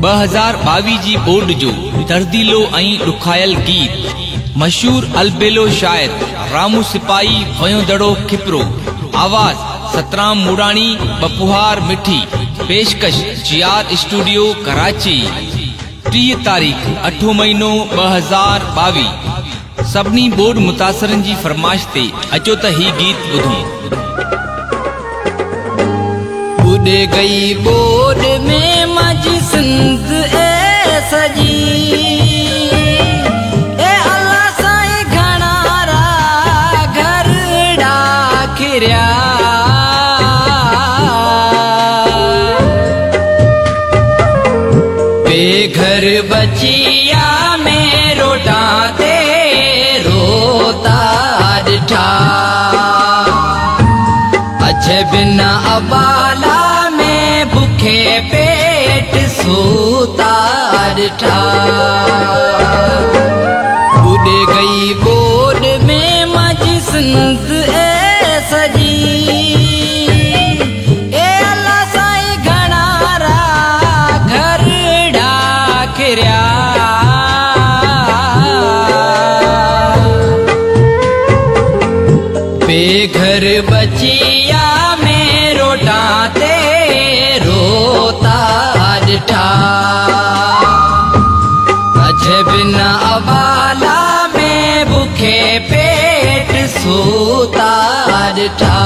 2022 जी board जो तर्दीलो ऐं ॾुखायल गीत मशहूर अलबेलो शायर रामू सिपाही वयो दड़ो खिपरो आवाज़ सतराम मुराणी बपुहार मिठी पेशकश जियाद स्टूडियो कराची 30 तारीख़ 8 महीनो 2022 सभिनी बोर्ड मुतासरन जी फरमाइश ते अचो त ही गीत ॿुधूं। उड़ गई बोर्ड में मजी सिंध ए सजी ए अल्लाह साईं घणारा घर डाखिरिया बेघर बचिया में रोटा दे रोता डिठा अच्छे बिना अबाला में भूखे पेट सूता डिठा उड़ गई बोर्ड में मजी सिंध ए सजी ए अल्लाह साईं घणारा घर डाखिरिया बेघर बचिया में रोटा ते रोता डिठा अच्छे बिना अबाला में भूखे पेट सूता डिठा